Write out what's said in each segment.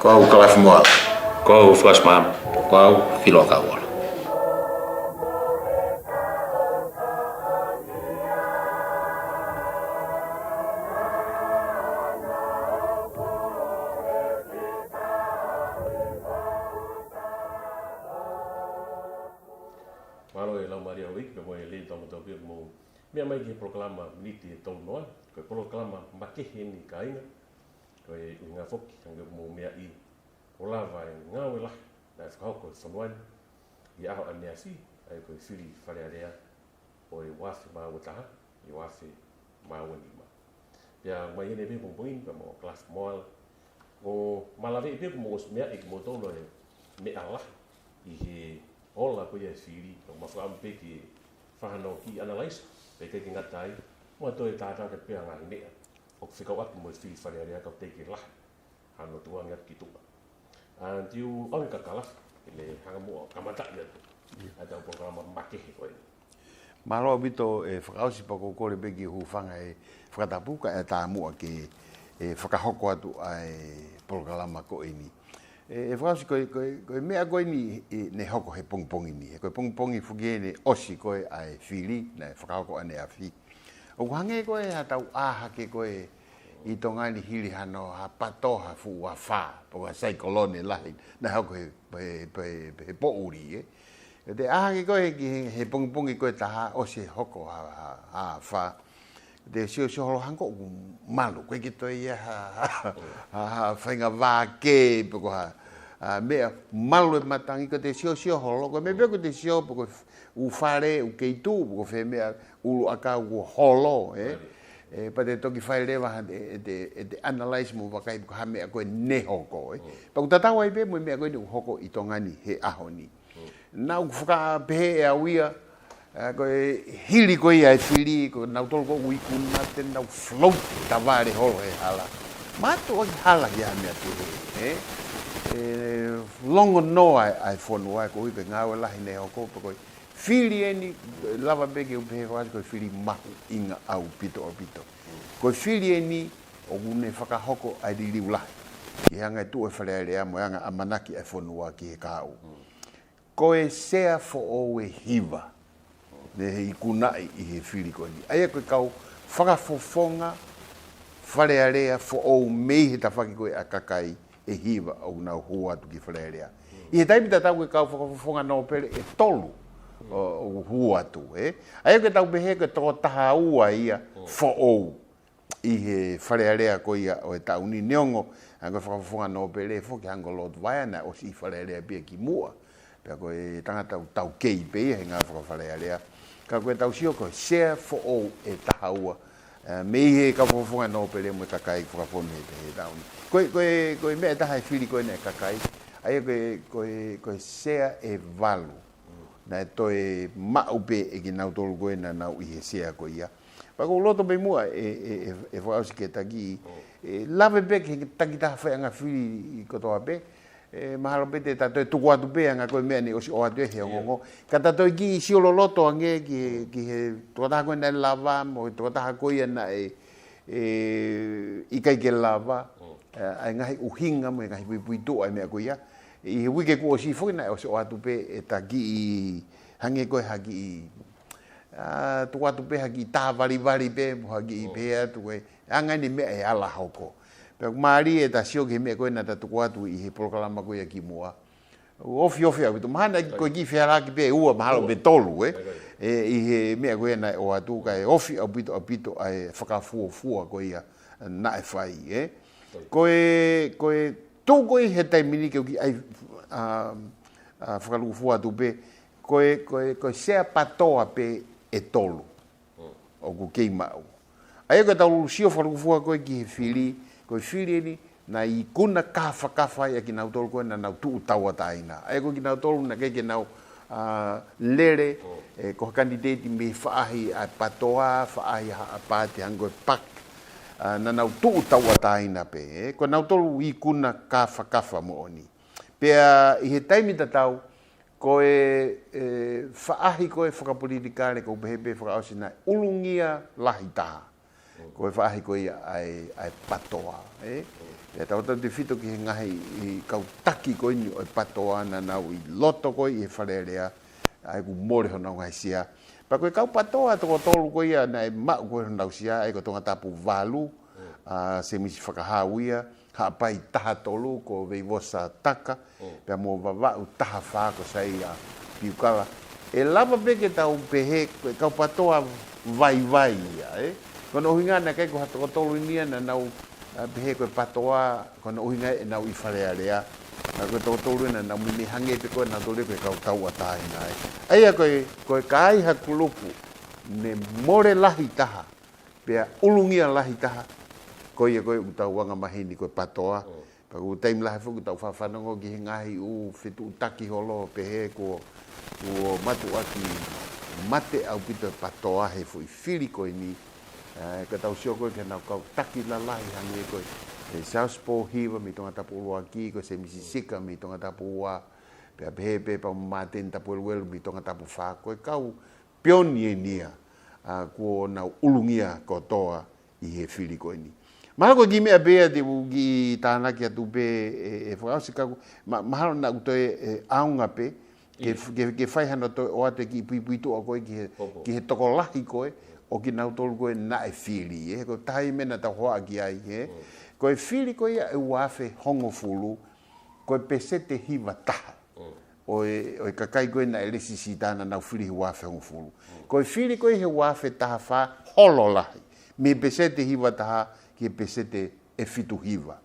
Kau kelas mual. Kau flash mam. Kau PULOKA wala. Malohi lau maria wik pe mo ele tong to bi mo. Mia mai ki proklama niti tong noa. Ko proklama makehe ni kainga. Ko inga foki kanga mo mea I. Ola vai ngawe lah. Na FAKAFOFONGA sonuan. I aho aneasi ai ko FILI FALEALEA. O wasi ma TAHA. I wasi ma wanima. Ya mai ene be mo poin pe mo kelas moal. O malawe be mo mea ik mo tolo me Allah. I ola ko ia FILI o mafam pe ki whahano ki analyse pe ke ngatai mo to e tata ke pe nga ne o fika wat mo FILI FALEALEA ka te ki lah hano tua ngat ki tu an tiu on ka kala le hanga mo kamata ia ada programa make ko ini malo bito e whakausi pa ko le begi hu whanga e whakatapu ka e tā mua ke e whakahoko atu ai programa ko ini. E whakausi koe mea koe ni ne hoko he pongpongi ni. Koe pongpongi fuge ne osi koe ai FILI na whakahoko ane a fi. O hange koe ha tau aha ke koe I tongani hili hano ha patoha fu wa fa po sai kolone lahi na hoko he po uri e. Te aha ke koe ki he pongpongi koe taha osi hoko ha fa. Te sio holo hanko malu koe ki toi ha whainga wā ke poko ha mea malu e matangi ko te sio holo ko me ko te sio ko u fare u keitu ko fe mea ulu aka u holo pa te toki fai lewa te analyze mo wakai ko ha mea ko ne hoko pa tata wai be mo mea ko ni hoko I tongani he ahoni na u fuka pe e awia ko hili ko ia FILI ko na tol ko IKUNA te na float tavare holo he hala mato o hala ya mea tu longo no ai fonu ai ko ipe ngawe lahi ne hoko ko FILI eni lava bege u pe ko FILI mahu inga au pito o pito ko FILI eni o une whakahoko ai li lahi I hanga tu e FALEALEA mo hanga amanaki ai fonu ki he kau ko e sea fo o e hiva ne he IKUNA I he FILI ko ni ai ko kau whakafofonga FALEALEA fo o mei he tawhaki koe a kakai e hiva au na hua tu ki FALEALEA. I he taimita tau ke kau whakafofonga no pere e tolu o hua tu. Ai ke tau behe ke toko taha ua ia fo ou I he FALEALEA ko ia o e tau ni neongo ang whakafofonga no pere e foki hango Lord Vaiana o si FALEALEA pia ki mua. Pea ko e tangata tau kei pe ia he ngā FALEALEA. Ka koe tau sio ko share fo ou e taha ua. Mei he ka whakafofonga no pere mo takai whakafonu he tau ni. Koe mea taha e FILI koe ne kakai, ai koe sea e valu. Na toi maupe e ki nautolu koe na nau I he sea koe ia. Pako loto pe mua e whakausi ke taki, lave pe ke taki taha whai anga FILI I kotoa pe, mahalo pe te tatoi tuku atu pe anga koe mea ni osi o atu e he ongongo. Ka tatoi ki I siolo loto ange ki he tuataha koe na lava, mo tuataha koe ia na IKAI ke lava, ai ngahi uhinga mo ngahi puitu ai mea ko ia I he wike ko si foi na o so atu pe e taki I hange ko hagi tu atu pe hagi ta vali pe mo hagi pe atu e anga ni me e ala hoko pe mari e ta sio ke me ko na ta tu atu I he programa ko ia ki moa ofi au tu mana ko ki fera ki pe ua mahalo be tolu I he me ko na o atu ka ofi au pito ai whakafuofua ko ia na e fai koe tōko I he taimini ke ki ai whakaluku tu pe koe sea patoa pe e tolu o ku kei mau ai koe tau sio whakaluku koe ki he FILI koe FILI ni na IKUNA KAFAKAFA ia ki nau tolu koe na nau tuu taua taina ai koe ki nau tolu na kei ke nau lere ko kandidati me whaahi a patoa whaahi a pāti hango e pak na nau tuu taua taina pe ko nau tolu IKUNA KAFAKAFA mo oni pea I he taimita tau ko whaahi ko e whakapolitikare ko pehepe whakaosi na ulungia lahi taha Ko e whaahi koe ai patoa. E tau TEFITO ki he ngahi i kau taki koe ni o patoa na nau i loto koe i he whalealea. Ai ku more hona ngai sia. Pa koe kau patoa toko tolu koe ia na e mau koe hona sia. Ai ko tongatapu valu. Se misi whakahauia. Haapai taha tolu ko veivosa taka. Pea mo vavau taha whako sai a piukala. E lava peke tau pehe koe kau patoa vaivai ia. Kono uhinga na kai ko hatoko tolu inia na nau pehe koe patoa. Kono uhinga e nau i whalealea. Na koe toko tolu ina nau mimi hange pe koe na tole koe kau tau atahi nai. Aia koe kai hakulupu ne more lahi taha. Pea ulungia lahi taha. Koe utau wanga mahini koe patoa. Paku taim lahi fuku tau whawhanongo ki he ngahi whetu utaki holo pehe ko matu aki mate au pito patoa he fu i FILI koe ni. Ka tau sio koe ke nau kau taki la lahi hangi koe. E SIAOSI POHIVA mi tongatapu uloaki koe se misisika mi tongatapu ua. Pea pehe pe pa mate tapu eluelu mi tongatapu wha koe kau pionie nia. Kuo nau ulungia kotoa i he FILI koe ni. Mahalo ko gime abea de ugi tana ki atu pe e whakausi kaku. Mahalo na utoe aunga pe. Ke whai hana toi o ate ki puipuitu o koe ki he toko lahi koe. O ki nau tolu koe na e FILI. Ko tahi mena ta hoa ki ai. Koe FILI koe ia e uafe hongo fulu. Koe pesete hiva taha. Oe kakai koe na elesi sitana nau FILI he uafe hongo fulu. Koe FILI koe he uafe taha wha holo lahi. Me pesete hiva taha. Ki pesete e fitu hiva.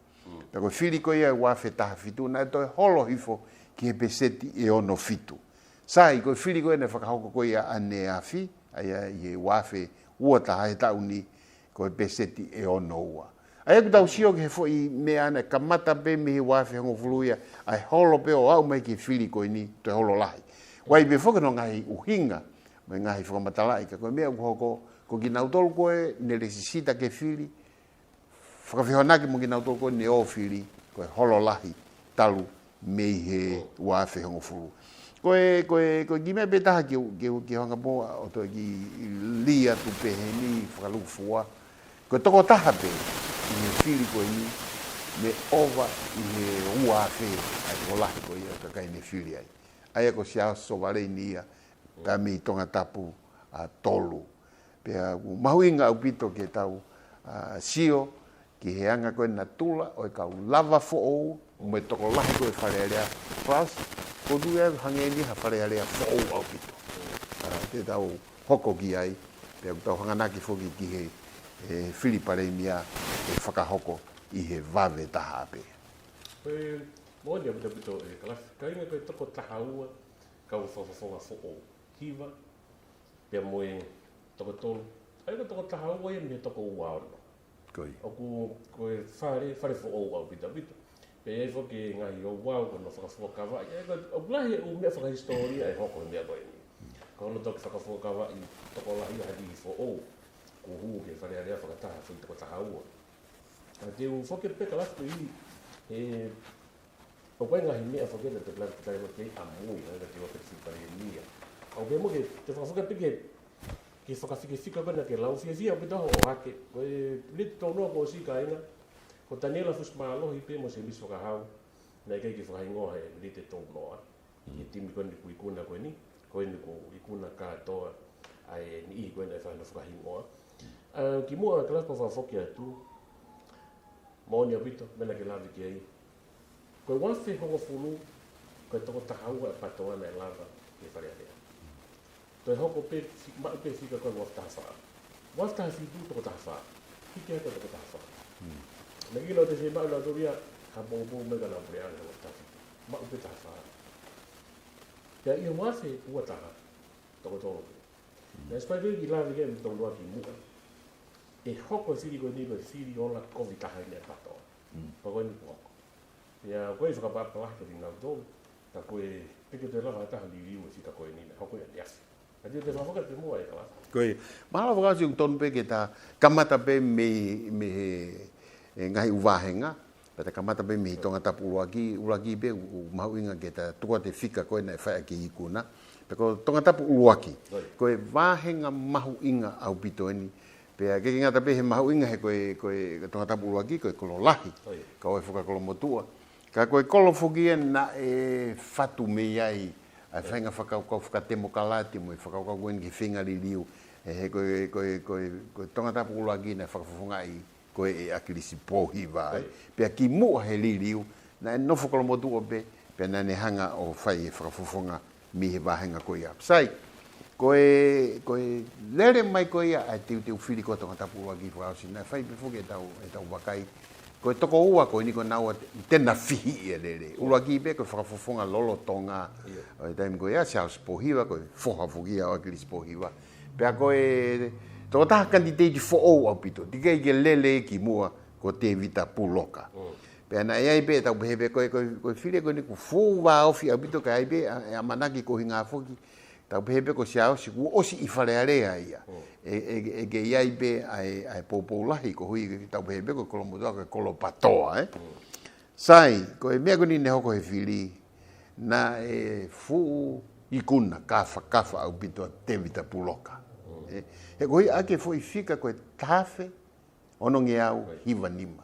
Tako FILI koe ia wafe taha fitu, na e toi holo hifo ki he pesete e ono fitu. Sai, koe FILI koe ne whakahoko koe ia ane afi, aia i he wafe ua taha he tauni koe pesete e ono ua. Aia ku tau sio ki he fo i mea ana kamata pe me he wafe hongo fuluia, ai holo pe o au mai ki FILI koe ni toi holo lahi. Wai be foka no ngahi uhinga, mai ngahi whakamatalai, ka koe mea kuhoko, ko ki nautolu koe ne resisita ke FILI, whakawhihonaki mo ki nau toko ne o FILI, koe holo lahi, talu, mei he wafe hongo furu. Koe gime pe taha ki honga moa, o toi ki lia tu pehe ni, whakaluku fua. Koe toko taha pe, i he FILI koe ni, me ova i he wafe, ai toko lahi koe ia, kakai ne FILI ai. Aia ko SIAOSI SOVALENI ia, ta mi tongatapu tolu. Pea mahuinga au pito ke tau sio, ki he anga koe na tula o e kau lava fo'ou me toko lahi koe whalealea plus ko duea hangeni ha whalealea fo'ou au pito. Te tau hoko ki ai, te tau hanganaki foki ki he FILI paremia e whakahoko i he vave taha ape. Koe moani apu pito e kalasi, ka inga koe toko taha ua, kau whawhawhonga fo'ou hiva, pia moe toko tolu. Ai ko toko taha ua ia me toko ua ono. Oku koe whare fo'ou au pita. Pe e whoke ngai o wau kono whakafokawa. O blahi o mea whakahistoria e hoko mea koe ni. Kono toki whakafokawa i toko lahi hadi i fo'ou. Ko huu ke wharearea whakataha whi toko taha ua. Te u whoke peka lastu i o koe ngahi mea whoke na te blaki tai mo kei amui. Nga te whoke whipare nia. Au pe mo ke te whakafoka peke ki whakawhikewhika kona ke lau whiawhia o pitaho o hake. Koe litu tau noa ko si ka inga. Ko Daniela fus malohi pe mo se mis whakahau. Nei kei ki whakahingoa he litu tau noa. I timi koe ni ku IKUNA koe ni. Koe ni ku IKUNA katoa. Ai ni ihi koe nei whakana whakahingoa. Ki mua ka lasko whawhoki atu. Maoni a pito, mena ke lavi ki ai. Koe wafe hongo fulu. Koe toko tahaua e patoa na e lava ke wharearea. Toi hoko pe mai pe fika koe waftaha wha. Waftaha fitu toko taha wha. Hiki haka toko taha wha. Na kilo te se mau na toria, ka bongo mega na prea na waftaha fitu. Mau pe taha wha. Pea ia wafe ua taha toko toko. Na espai koe ki lavi kei mtau loa ki mua. E hoko siri koe nipa siri ola kovi taha ina e patoa. Pa koe nipu hoko. Pea koe whakapapa lahi kati ngau tōu. Ta koe peke te lava taha li riu e fika koe nina. Hoko ia niasi. Koe, mahala whakasi yung tonu pe ke ta kamata pe me ngahi uwahenga, pata kamata pe me tongatapu uloaki pe mahu inga ke ta tukua te fika koe na e whaia ki IKUNA, peko tongatapu uloaki, koe wahenga mahu inga au pito eni, Pea ke ngata pe he mahu inga he koe tongatapu luaki koe kolo lahi. Ka oe whakakolo motua. Ka koe kolo fugia na e fatu me iai. Ai whainga whakaukau whakatemo kalati mo e whakaukau koe ki whinga li liu. He koe tongatapu luaki na whakafofonga i koe e akilisi POHIVA. Pea ki mua he li liu. Na e nofo kolo motua pe. Pea na ne hanga o whai e whakafofonga mi he wahenga koe ia. Sai. Koe lere mai koe ia ai teu whiri ko tongatapu luaki whakausi. Na whai pefuke e tau wakai. Koe toko ua koe niko naua tena whihi e lere. Uluaki pe koe whakafofonga lolo tonga. O taimi koe ia SIAOSI POHIVA koe whoha fukia o akilisi POHIVA. Pea koe toko taha kandidate fo'ou au pito. Tika i ke lele ki mua ko TEVITA PULOKA. Pea na iai pe tau pehepe koe whiri koe niku fuu wa ofi au pito ka ai pe a manaki ko hinga foki. Tau pehepe ko SIAOSI ku osi i FALEALEA ia. E ke iai pe ai poupoulahi ko hui tau pehepe ko kolomotua ko kolo patoa. Sai, ko e mea koni ne hoko he FILI na e fuu IKUNA KAFAKAFA au pito TEVITA PULOKA. He ko hui ake fuu i fika ko e tafe ononge au hiva nima.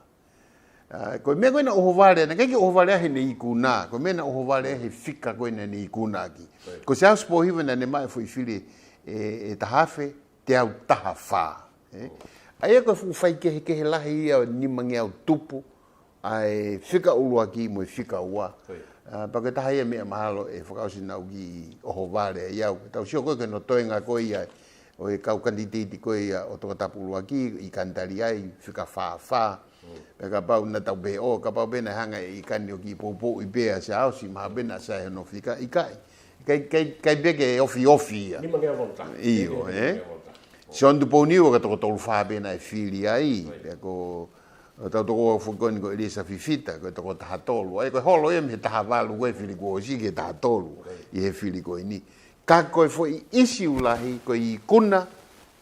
Ko me koe na ohovare na keke ohovare he ne IKUNA ko me na ohovare he fika koe na ne IKUNA ki ko SIAOSI POHIVA na ne mai foi fili e tahafe te au taha fa ai ko fu fai ke lahi ia ni mangi au tupu ai fika uluaki mo fika ua pa ke taha ia me mahalo e whakausi na ugi ohovare ia tau sio koe ke no toenga koe ia o e kau kandidati koe ia o tongatapu uluaki i TALIAI fika fa ka pau na tau be o ka pau bena hanga I IKANI o ki popo I PEA SIAOSI ma bena sa no fika IKAI kai beke ofi ia ni mangia volta io son TUPOUNIUA ka toko fa bena e FILI ai ko tau toko fukoni ko ELIESA FIFITA ko toko tahatolu ai ko holo e me tahavalu ko FILI ko osi ke tahatolu I he FILI ko ini ka ko foi isi ulahi ko IKUNA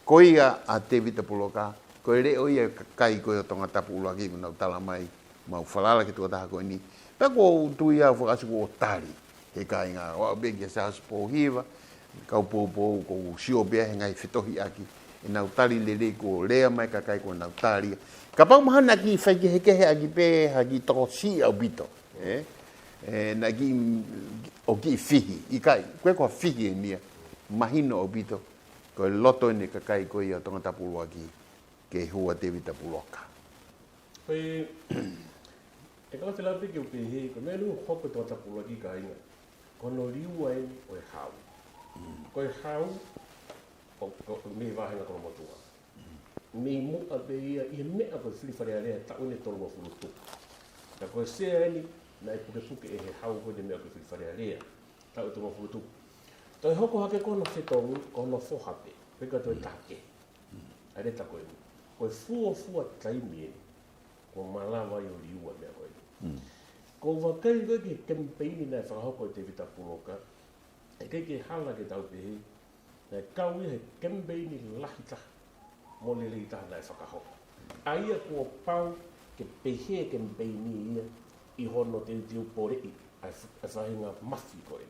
ko ia a TEVITA PULOKA ko re o ia kai ko tongatapu luaki ko na tala mai mau falala ki tuataha ko ni pa ko tu ia fo asu ko tali e kai nga o be ke SIAOSI POHIVA ka po ko sio be ngai fitohi aki e na tali le ko rea mai ka kai ko na tali ka pa mahana ki fai ke he aki pe hagi tosi au bito na ki o ki fihi I kai ko fihi ni mahino o bito ko loto ni ka kai ko ia tongatapu luaki ke hua TEVITA PULOKA. Pei e kala te lapi ke o pehe ko me lu hoko tongatapu luaki ka inga kono liu ai o e hau ko e hau o me vahenga kono motua me mu a pe ia I mea ko fili FALEALEA ta une tolu mafulutu ka ko se ai na I puke e he hau ko de mea ko fili FALEALEA ta une tolu mafulutu to hoko hake kono fetongu kono fohape peka to take are ta ko ko fua taimi ko malawa I o liua mea koe. Ko wakai koe ke campaigni na whakahoko I TEVITA PULOKA e ke hala ke tau pehe na kaui he campaigni lahi taha mo lele I taha na whakahoko. Aia kua pau ke pehe campaigni ia I hono te upore I whahinga mafi koe.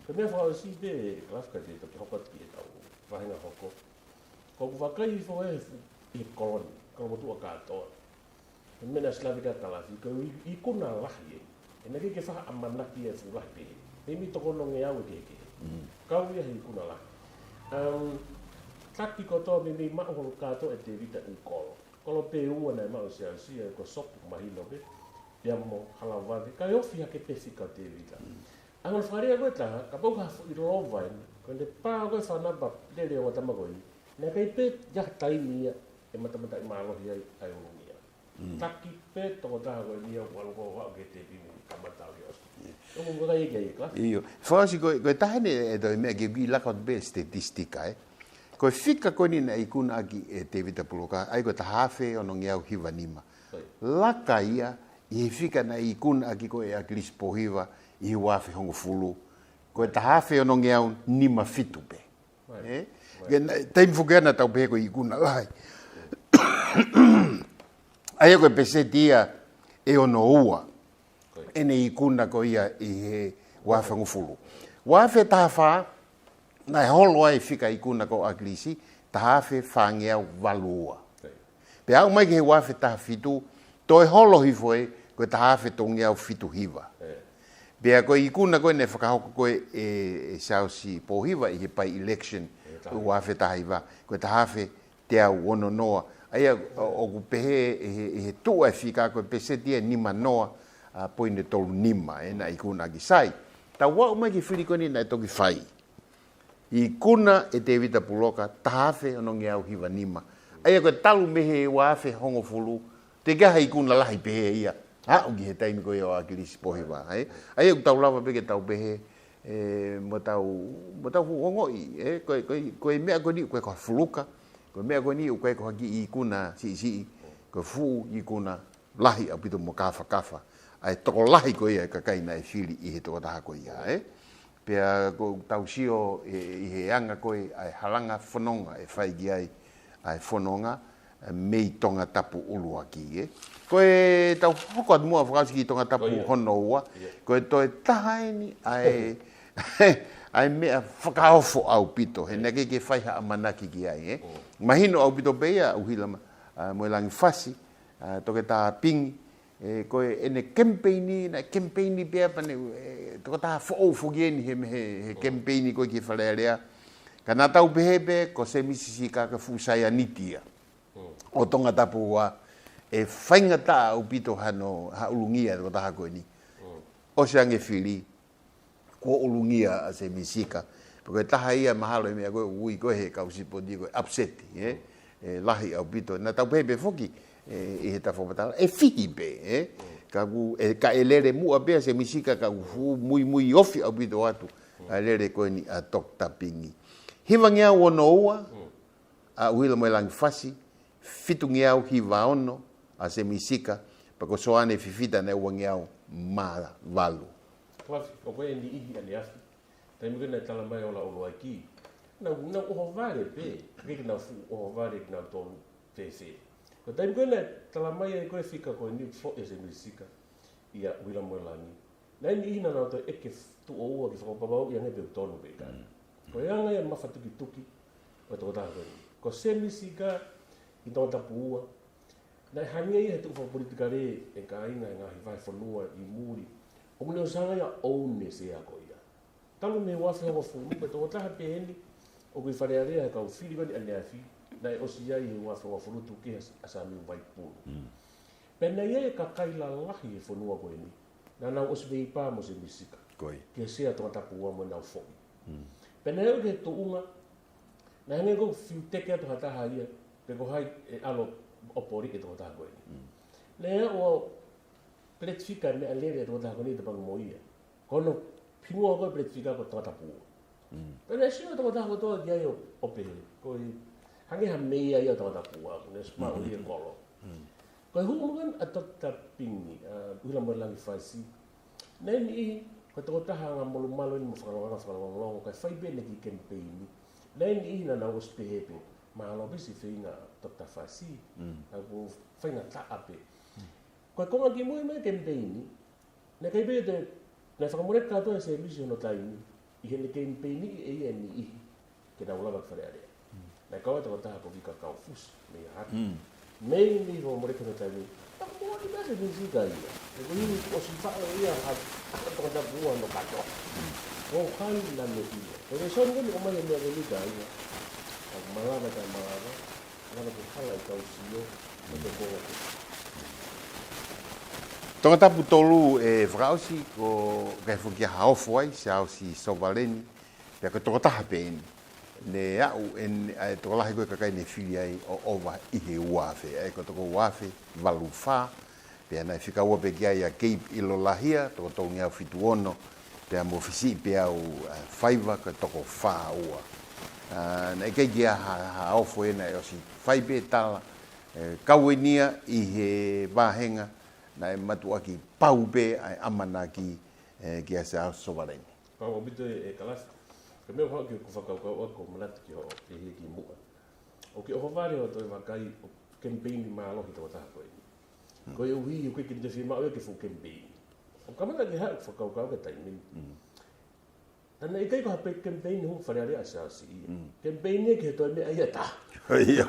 Ko mea whakausi pe klafka te toki hoko ati e tau whahinga hoko. Ko wakai I whahe I koloni, kolomotua katoa. E mena slavika kalafi, ko IKUNA lahi e. E nake ke whaha amanaki e fulahi pehe. E mi toko nonge au e keke. Kau ia he IKUNA lahi. Taki kotoa me maho katoa e TEVITA I kolo. Kolo pe ua na mao SIAOSI e ko sopu mahino pe. Pia mo halawave. Ka ofi hake pefika TEVITA. Angon wharea koe taha, ka pau ka I lovai. Ko ne pā koe whanapa lere o watamagoi. Nā kai pe jah taimi ia. E matamata I MALOHI ai ULUNGIA. Taki pe toko taha koe nia waloko wao ke te pimi kamatau ki osu. Omo mga kai kei kla. Iyo. Whakausi koe tahane e toi mea ke wi lakot be statistika Koe fika koe ni na IKUNA aki e TEVITA PULOKA ai koe tahafe ono ngeau hiva nima. Laka ia I he fika na IKUNA aki koe e akilisi POHIVA I wafe hongo fulu. Koe tahafe ono ngeau nima fitu pe. Taimi fukena tau pehe koe IKUNA lai. Aia koe pesetia e ono ua ene IKUNA ko ia I he wafangufulu. Wafe taha wha, na holo ai fika IKUNA ko akilisi, tahafe whangea walua. Pe au mai ke he wafe tahafitu, toi holohi foi koe tahafe tongea o fitu hiva. Pea koe ikuna koe ne whakahoko koe e SIAOSI POHIVA i he pai election o wafe tahiva, koe tahafe te au ono noa. Aia o kupehe he tua e whika koe pesetia nima noa poine tolu nima na ikuna ki sai. Ta wau mai ki whirikoni na e toki whai. IKUNA e TEVITA PULOKA tahafe ono nge au hiva nima. Aia koe talu mehe wafe hongo fulu, te kaha IKUNA lahi pehe ia. Ha, uki he taimi koe o akilisi POHIVA. Aia ku tau lava peke tau pehe, mo tau hongoi, koe mea koe ni, koe koha fuluka, koe mea koe ni, koe koha ki IKUNA si, koe fu IKUNA lahi au pito mo KAFAKAFA. Ai toko lahi koe ia kakaina e FILI i he toko taha koe ia. Pea ko tau sio i he anga koe ai halanga whanonga e whaigi ai whanonga mei tongatapu uluaki. Koe tau hoko atu mua whakausi ki tongatapu hono ua, koe toi tahaini ai mea whakaofo au pito, he neke ke whaiha amanaki ki ai. Mahino au pito pea uhila moe langi whasi, toke taha pingi, koe ene campaigni na campaigni pea pane toko taha fogieni he campaigni koe ki FALEALEA kana tau pehepe ko se misisi ka fusaya nitia o tongatapu wa e whainga ta au pito hano ha ulungia toko taha koe ni o se ange FILI ko ulungia a se misika koe taha ia mahalo e mea koe ui koe he kausipo di koe upseti lahi au pito na tau pehepe foki e he tawhopatala, e whiki pe, ka elere mua pea se misika ka ufu mui ofi au pito atu, a elere koe ni a tok tapingi. Hiva ngiau ono ua, a uhila moe langi whasi, fitu ngiau hiva ono, a se misika, pako soane fifita na ua ngiau maa valu. Klafi, o koe ni ihi ane afi, taimi kena tala mai ola olo aiki, na oho vare pe, kiki na oho vare ki na tolu te. Ko taimi koe tala mai e koe whika koe ni fo e se misika ia wila moe langi. Nei ni ihina nao to eke tu o ua ki whakapapau i angepe utonu pe kai. Ko e anga ia mawhatuki tuki o toko taha koe ni. Ko se misika i tongatapu ua. Nei hangia ia he tuku whapolitika re e ka aina e ngahi vai whanua i muri. O mune o sanga ia oune se a koe ia. Talu me wafi hawa fulu pe toko taha pe heni o kui FALEALEA ka u whiri wani ane afi. Nai osi ai he wafo furutu ke asami vai pulu. Pena ia ka kaila lahi e whanua koe ni. Na nau osi vei pā mo se misika. Koe. Ke sea tongatapu ua mo nau foki. Pena ia ke tuunga. Na hange kou fiu teke atu hataha ia. Pe ko hai e alo opori e tongataha koe ni. Na ia o pletifika me alere e tongataha koe ni te pangu mo ia. Kono pingua koe pletifika ko tongatapu ua. Pena sio tongataha koe toa ki ai o pehe. Koe hange ha mea ia tongatapu ua. Ne sma o ia kolo. Koe humugan a tota pingi, uhila mo langi whaisi. Nei ni koe toko taha ngā molu malo ni mo whakalonga, koe whaibe ne ki campaigni. Nei ni na nau ospehepe, mahalo besi whina tota whaisi, ko whina taape. Koe konga ki mui mai campaigni, ne kai be te, ne whakamore katoa se emisio no taimi, i hene campaigni e ia ni ihi, ke na ulawa FALEALEA. Nei kaua toko taha ko vika kau fusi, me haki. Mei ni ho mo rekana taimi. Ta mo ni base ni sika ia. E ko ni o si fa ia ha to da bua no kato. O kai na me ia. E re son ni o mai me ni ka ia. Ta malava ta malava. Ngana ko hala ka usio mo te ko. Tongatapu tolu e vrausi ko kai fuki haofo ai SIAOSI SOVALENI. Pe ko tongataha pe ni. Ne au en ai to lahi koe kakai ne FILI ai o ova i he uafe ai ko toko uafe valufa pe ana fika ua pe kia ia Cape ilo lahia toko tau ngia fitu ono pe mo fisi pe au faiva ko toko fa ua na ke kia ha ofo ena o si faibe tala kauenia i he vahenga na matu aki paupe ai amana ki kia SIAOSI SOVALENI Pa o bito e kalasi. Ka mea hoa ki o kufakau ko manatu ki o e he ki mua. O ki oho vare o toi wakai o campaigni MALOHI toko taha koe ni. Koe uhi o koe ki te whima o e ke fu campaigni. O kamata ki hau whakaukau ke taimini. Ana IKAI ko hape campaign hong FALEALEA SIAOSI. Campaign ni ke to me ai ta. Iya.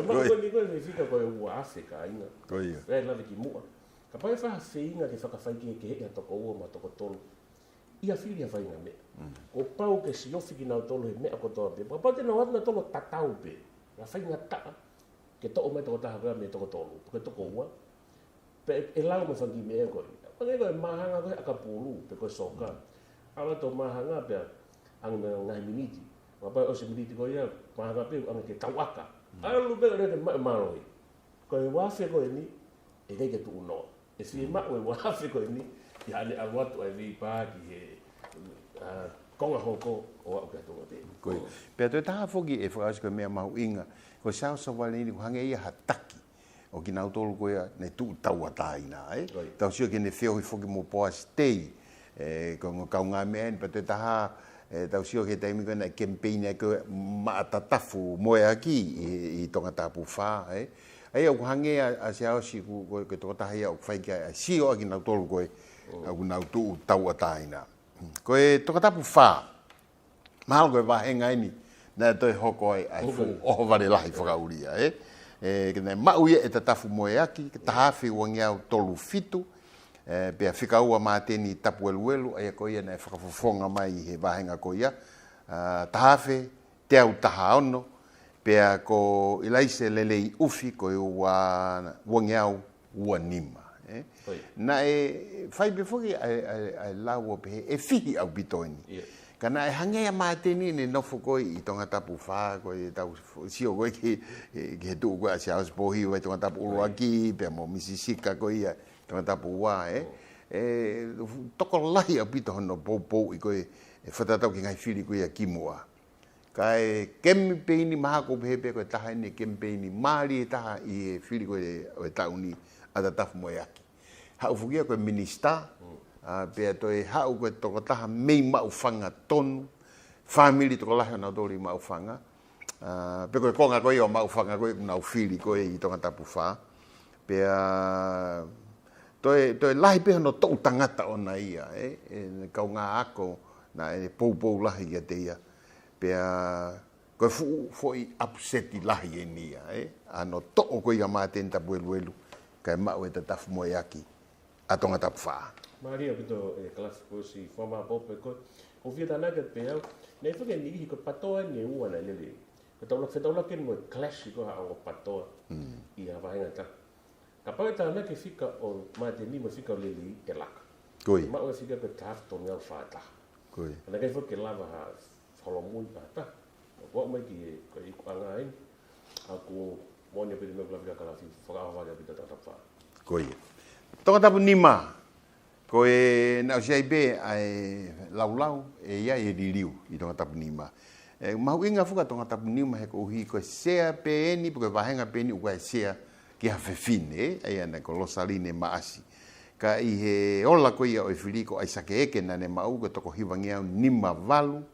Ma ko ni ko ni fika ko u Afrika ina. Ko ia. Re la ki mua. Ka pa fa feinga ke whakawhai ke ya toko ua ma toko tolu. Ia fili a whainga me. Ko pau ke si ofi ki nau tolu he mea ko toa pe. Pa te nau atna tolo tatau pe. Ra whainga taa. Ke toko me toko taha me toko tolu. Ke toko ua. Pe e lau me whangi me e koi. Pake koe mahanga koe akapulu pe koe soka. Awa to mahanga pe ang ngai miniti. Wapai o se miniti koe ia mahanga pe ang ke tauaka. Alu pe re malohi. Koe wafe koe ni e kei ke tu uno. E si ma koe wafe koe ni ia ane awatu ai vi paki he konga hoko o au kia tonga te. Koe. Pea toi taha foki e whakausi koe mea mahu inga. Koe sao SOVALENI ko hange ia hataki. O ki nau tolu koe ne tu tau ataina. Tau sio ke ne whiohi foki mo poa stay. Ko ngā kaunga mea ni pea toi taha tau sio ke taimi koe na campaign e koe maatatafu moe aki i tongatapu wha. Ai au hange a SIAOSI koe tokataha ia o whai kia sio a ki nau tolu koe. Au nau tu tau ataina. Koe tokatapu wha. Mahalo koe wahenga ini. Nā toi hoko ai fu oho vare lahi whakauria. Kena mauia e tatafu moe aki. Ke tahawhi wangiau tolu fitu. Pea whikaua māteni tapu eluelu. Aia koe ia nei whakafofonga mai he wahenga koe ia. Tahawhi te au taha ono. Pea ko ilaise lelei ufi koe ua wangiau ua nima. Na e whai befoki ai lau o pehe e whihi au bitoini. Kana e hangea māteni ne nofo koe i tongatapu wha, koe tau sio koe ki he tuu koe a SIAOSI POHIVA i tongatapu uluaki, pia mo misisika koe ia tongatapu wā, Toko lahi au bito hono pou i koe e whatatau ki ngai whiri koe a kimua. Ka e campaigni maha ko pehe koe taha ine campaigni maari e taha i e whiri koe o e tauni a tatafu moe aki. Hau fukia koe minister, pea toi hau koe toko taha mei maufanga tonu, family toko lahi o nau tori maufanga, pe koe konga koe o maufanga koe nau whiri koe i tongatapu wha, pea toi lahi peha no tau tangata o na ia, kau ngā ako na e pou lahi kia te ia, pea koe foi upseti lahi e nia, ano to'o koe ia māteni tapu eluelu, kai mau e tatafu moe aki, a tongatapu wha. Maria pito e klasiko si forma pope ko o via dana ke pe ne fo ke ni ko patoa ni ua na lele ko tau ke mo klasiko ha o patoa i a vai ngata ka pa ta na ke fika o ma te ni mo fika lele e laka Koi. ma o fika pe taf to ngau fata Koi. na ke fo ke lava ha folo mun ta o mai ki ko i anga ai aku mo ne pe me bla kala fi fo ga va pito ta fa Koi. Tongatapu nima. Koe na usiai be ai laulau e ia e ririu i tongatapu nima. Mahu inga fuka tongatapu nima he ko uhi koe sea peeni, koe wahenga peeni u koe sea ki hawhewhine, ai ana ko losaline maasi. Ka i he ola koe ia o e whiriko ai sake eke na ne mau koe toko hiwangia nima valu,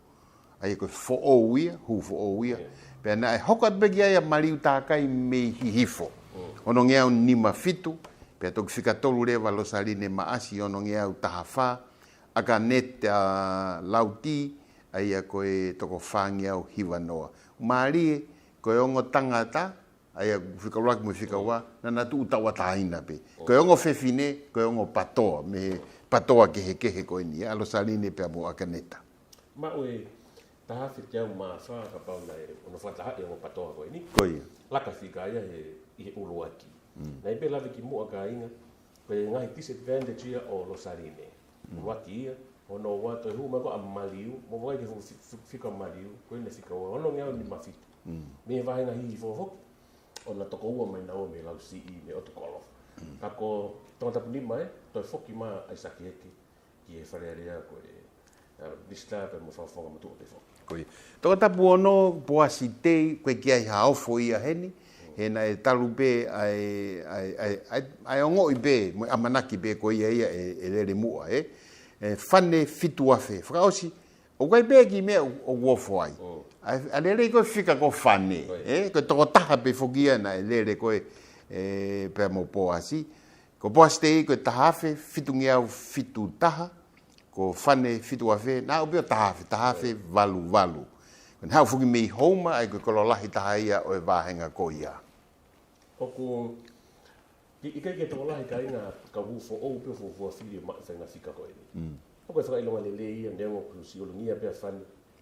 ai koe fo'ouia, hu fo'ouia. Pea na e hoko atbegi ai a mariu tākai me hihifo. Ono ngeau nima fitu, pea toki whika tolu rewa losaline maasi ono ngeau taha wha, aka net lauti, ai a koe toko whangiau hiwa noa. Mārie, koe ongo tangata, ai a whika uraki mo whika ua, nana tu utawa taina pe. Koe ongo whewhine, koe ongo patoa, me patoa kehe koe ni, a losaline pea mo aka neta. Ma oe, taha whitiau maa wha ka pau nei, ono whataha e ongo patoa koe ni. Koe. Laka whika ia he uluaki. Nei pe lawe ki mua ka inga, koe ngai disadvantage ia o losaline. Uluaki ia, ono wato e huma ko a maliu, mo wai ke whika maliu, koe ne whika ua, ono ngeau ni mawhitu. Me vahenga hihi fofok, ona toko ua mai nao me lau si i me o tokolo. Kako tongatapu nima toi foki maa ai saki eke, ki e FALEALEA koe disturb e mo whafonga matu o te foki. Koe. Tongatapu ono, poasi tei, koe ki ai haofo ia heni, hena e talu pe ai ongo i pe mo amanaki pe ko ia e lere mua fane fitu afe fraosi o kai pe ki me o wofo ai a lere ko fika ko fane ko to taha pe fogia na lere ko pe mo po asi ko poste ko taha fe fitu ngia fitu taha ko fane fitu afe na o taha fe valu kon hau fuki me homa ai ko lahi taha ia o vahenga ko ia o ko ikai ke to lahi kai na ka hu fo o pe fo fili ma fenga fika ko ni o ko fa ilonga le ia ndengo ku si ulungia pe fan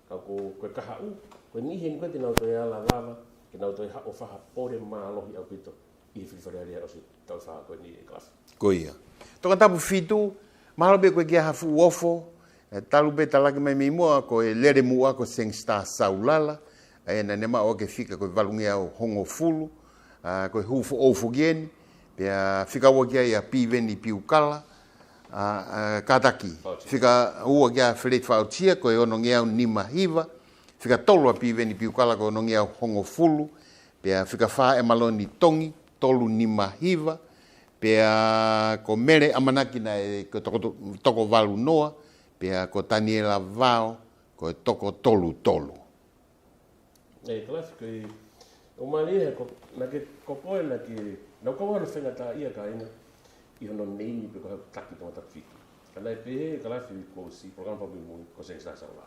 ka ko ka u ko ni hin ko tina to ya la lava ke na to ha o fa pore MALOHI au pito I FALEALEA o si tau fa ko ni klas ko ia tokatapu fitu mahalo be ko ke hafu ofo talu be talaki mai mi moa ko lere mua ko sengsta saulala na nema o ke fika ko valungia o hongo fulu ko hufo o fugieni pe fika o ke ia piveni piukala kataki fika o ke flet fautia ko ono ngea ni mahiva fika tolu a piveni piukala ko ono ngea hongo fulu pe fika fa e maloni tongi tolu ni mahiva pe ko mere amanaki na ko toko valu noa pe ko Daniela vao ko toko tolu klasiko o mali ko na ke ko na ke no ko no fenga ta ia ka ina I hono nei pe ko taki to ta fitu kana pe klasiko si program pa mo ko se sa la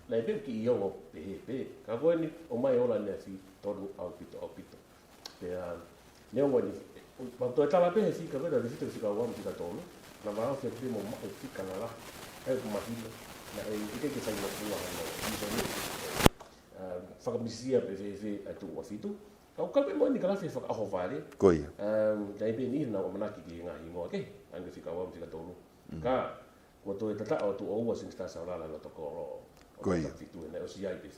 la pe ki yo pe ka ko ni o mai ola ne fi tolu au pito pe ne o ni ma to ta la pe si ka vera visito si ka wa mi ka tolu na va fe pe mo ma fi ka la e ko ma hilo na e ke sa no tua no fakamisia pe atu wa fitu ka pe mo ni ka fe fa ho vale koia dai pe ni na o manaki ki nga hi mo ke anga fika wa mi ka tolu ka ko to ta o tu o wa sin sta sa la la to ko koia fitu na o si ai pe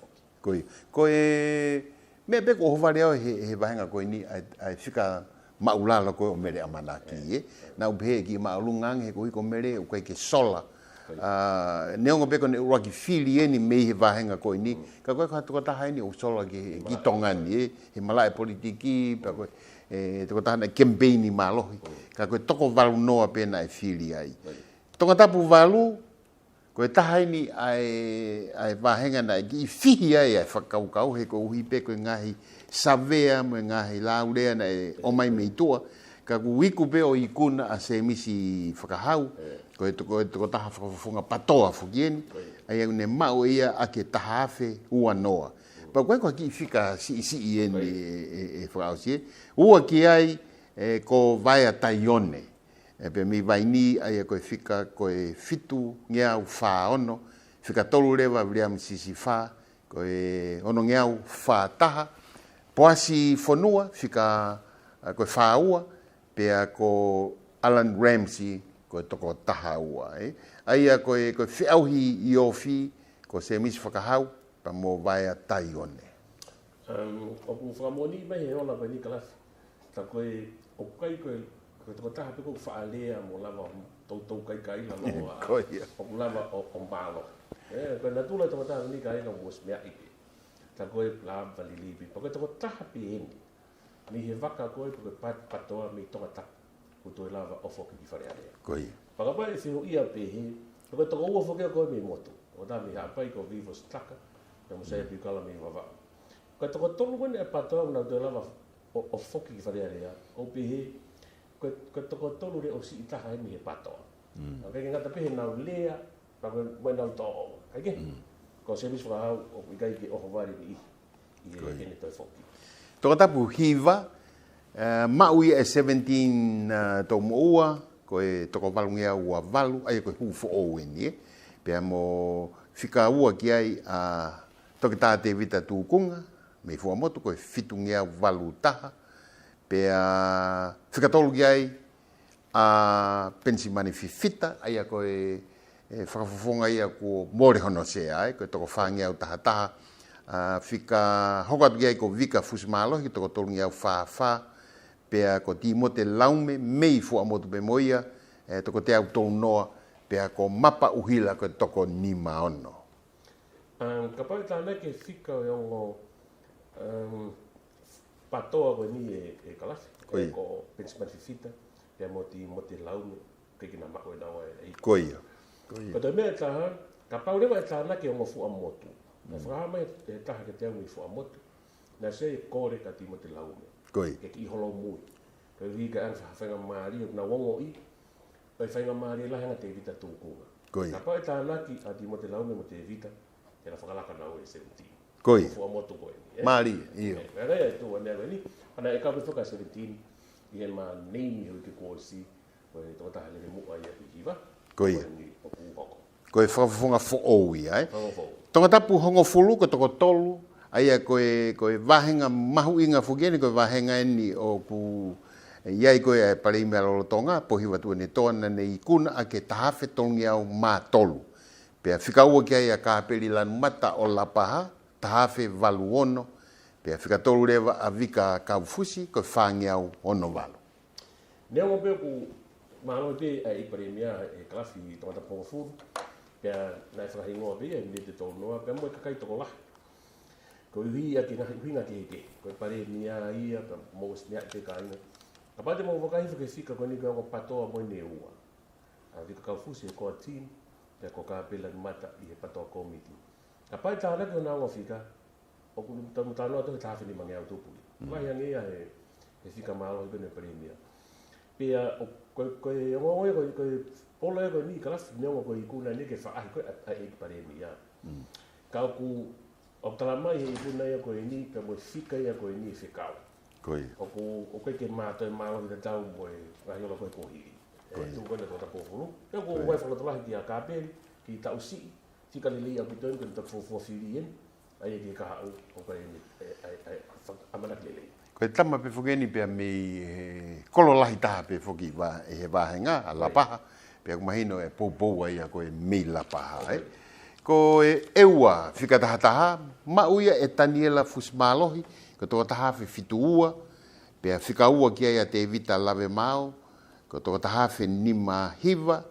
koia me be ko ho vale he vahenga ko ni ai fika maulala ko mere amanaki na upe ki maulungang he ko mere o ke sola neongo beko ne uraki fili ni me he vahenga ko ni ka ko ka taha ni o sola ki tongani he malai politiki pa ko to taha na campaign ni MALOHI ka ko toko valu noa pena e fili ai tongatapu valu ko taha ni ai vahenga na ki fihi ai fakau he ko uhi pe ko ngahi savea mo ngahi laulea na o mai meitua ka wiku pe o IKUNA a se misi fakahau ko taha FAKAFOFONGA patoa fugieni ai ne mau ia ake taha afe ua noa pa ko ki fika si e FAOSI ua ki ai ko vai a SIONE pe mi vai ni ai ko fika ko fitu ngea u fa ono fika tolu leva bria msisi fa ko ono ngea u fa taha poasi fonua fika ko fa ua pe ko Alan Ramsey ko toko taha ua ai ko fiauhi iofi ko se mis fakahau pa mo vai a SIONE o ku famoni mai he ola ni kala ta ko o kai ko toko taha pe ko FALEALEA mo lava to kai la no o lava o malo ko na tula toko taha ni kai no mo smea ipe ta ko la valili pi ko toko taha pe ni he vaka ko patoa mi tongatapu ko to lava o foki ki FALEALEA koi paka pai se ho ia pe he ko to o foki ko mi moto o da mi ha pai ko vivo staka na mo sai pi kala mi vava ko to ko tolu ne patoa na to lava o foki ki FALEALEA o pe he ko to ko tolu le o si taha mi he patoa ka ke ngata pe na lea pa ko na to ka ke ko se mi fa o kai ki o vari ni i ne to foki tongatapu hiva maui e 17 to moua ko toko valungia ua valu ai ko hufo o weni pe mo fika ua ki ai toki TEVITA tukunga me fu moto ko fitungia valu taha pe fika tolu ki ai pensimani fifita ai ko FAKAFOFONGA ia ko more hono se ai ko toko fangia taha fika hoka ki ai ko vika FALEALEA toko tolu ngia fa pe ko timote laume mei fu amoto be moia toko te auto noa pe ko mapa uhila ko toko ni maono ka pai tana ke fika o patoa ko ni e kalasi ko pensimani fifita pe mote laume ke kina ma o na e koia ko te me taha ka pau le vai tana ke o fu amoto na fra mai taha ke te o fu amoto na se kore ka timote laume koi ke ki holo mu ko vi ka fa nga mari na wongo I pe fa nga mari la hanga TEVITA tukunga Koi. Ka pa ta naki a di mo te lau me mo te vita. E la whakalaka na o e se uti. Koi. Fua moto koe ni. Mali, iyo. Vera e tu ane ni. Ana e ka pe toka 17 i e ma nei ho ke ko si. Ko e tota hale mu ai e POHIVA. Koi. Ni o ku HOKO. Koe whakafonga fo'oui, ai. Whakafo. Tongatapu hongo fulu ko toko tolu. Aia koe vahenga mahu inga fugeni koe vahenga eni o ku iai koe e pare ime alolotonga. POHIVA tu ane toana ne IKUNA a ke tahafe tongi au mā tolu. Pea whikaua ki ai a kāperi lanu mata o lapaha, tahafe valu ono. Pea whikatolu rewa a vika kaufusi koe whangi au ono valu. Nea mo pe ku malo te ai pare mea e klafi tomata pongafuru. Pea nai whakahingoa pe e me te tō noa. Pea mo e kakai toko lahi. Ko hui a ki nga ki heke. Ko pare mea ia, ka mōs mea te kāinga. Ka pate mo whakahi whika ko ni ko patoa mo ne ua. A vika kaufusi e koa team. Pea ko kāpela ni mata i he patoa komiti. Ka pai tāna ki o nā whika. O kunu tānoa tohi tāwhini mangi au tūpuli. Mai angea he whika mālohi pene pare mea. Pea koe ongoe koe polo e koe ni kalafi neongo koe IKUNA ni ke whaahi koe a e pare mea. Ka oku o talamai he IKUNA ia koe ni pea moe whika ia koe ni whikau. Koi. O koe ke mātoi mālohi te tau moe rahiola koe pohiri. Tu koe na tōta pōwhuru. Pea ko wai whakatolahi ki a kāperi, ki tau si, whika lili a pitoi koe ta fōfua whiri en. Ai e ki kaha au o koe amanak lili. Koe tama pe fugeni pea me kololahi taha pe fuki e he vahenga a lapaha. Pea kumahino e pou ai a koe mei lapaha. Ko e eua whikatahataha, mauia e taniela fusmalohi, ko tō taha whituua, pea whikaua ki ai a TEVITA lawe mau, ko tō taha nima hiva,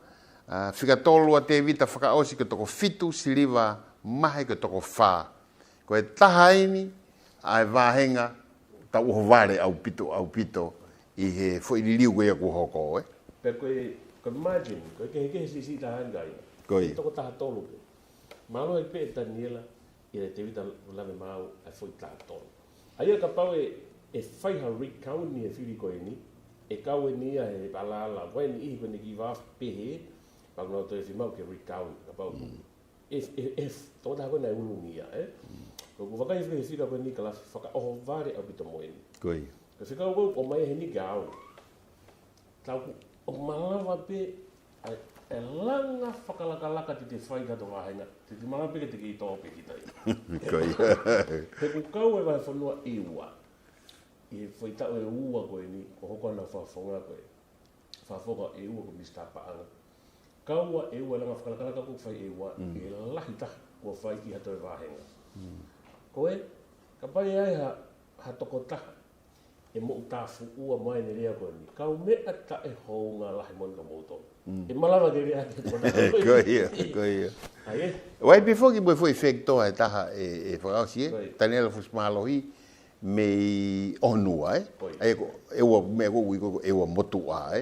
whikatolu a TEVITA whakaosi ko tōko fitu siliva mahe ko tōko whā. Ko e taha ini ai vahenga tau uho vare au pito i he whairiliu koe aku HOKO. Pea koe margin, koe ke si taha ngai. Koi. Toko taha tolu pe. Malo e pe e taniela i le TEVITA lawe mau ai foi taha tolu. Aia ka pau e whaiha recount ni e whiri koe ni, e kau e nia e palala, wai ni ihi koe ni ki waf pehe, pau nao toi whimau ke recount, ka pau. Toko taha koe nei ulungia, Ko wakai whika he whika koe ni ka lafi, whaka oho vare au pito moe ni. Koi. Ka whika au o mai he ni ka au. Tau o malawa pe e langa whakalakalaka te te whai kato wahenga. Te malawa pe ke te ki tō pe ki tai. Koi. He ku kau e vai whanua e ua. I he whaitau e ua koe ni, o hoko ana whafonga koe. Whafonga e ua ko Mr. Paanga. Kaua e ua langa whakalakalaka ko whai e ua. E lahi taha kua whai ki hato e wahenga. Koe, ka pai ai ha toko taha. E mo utafu ua mai ne rea koe ni. Kau mea ta e hou ngā lahi mon ka mōtoro. E malawa ke rea ke tona. Koia. Wai before ki foi efecto e taha e whakausi Taniela fusmalohi me onua e ua mea ko ui ko e ua motua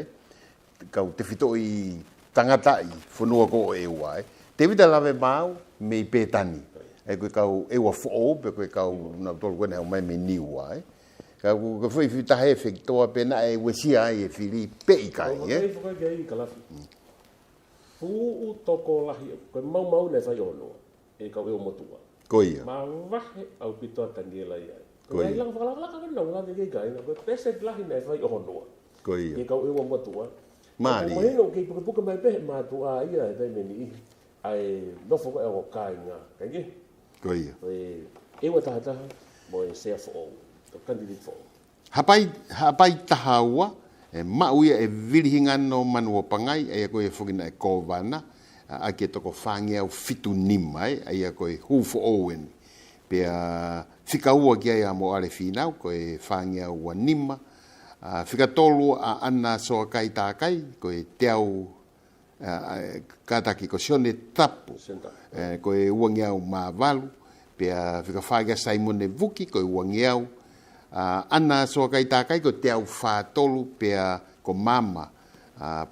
kau TEFITO i tangata i whanua ko e ua TEVITA lawe mau me i pētani koe kau e ua who'o pe koe kau na tolu koe nea mai me niua kau ka foi whitahe efectoa pena e wesia ai e whiri pe i kai Whakai ke ai ka lafi. Fuu toko lahi, koe mau nei whai ono, e kau e o motua. Koia. Ma wahe au pitoa Taniela iai. Koia. Koe ilang whakalaka ka nau ngāte kei kai, koe peset lahi nei whai ono. Koia. E kau e o motua. Mali. Koe mahino kei puka mai pehe mātua ia e tai meni i. Ai nofo koe o kai ngā. Kai ke? Koia. E ua taha mo e sea fo o candidate fo. Hapai taha ua, e mauia e virihinga no manua pangai, e koe whukina e kōwana, a ke toko whangi au fitu nima, e a koe hufo owen. Pea whikaua ki ai a mo are whinau, koe whangi au nima, whikatolu a ana soa kai tākai, koe te au kataki ko SIONE tapu, koe uangi au mā walu, pea whikawhagia Simone Vuki, koe uangi au, ana soa kai tākai ko te au whātolu pea ko mama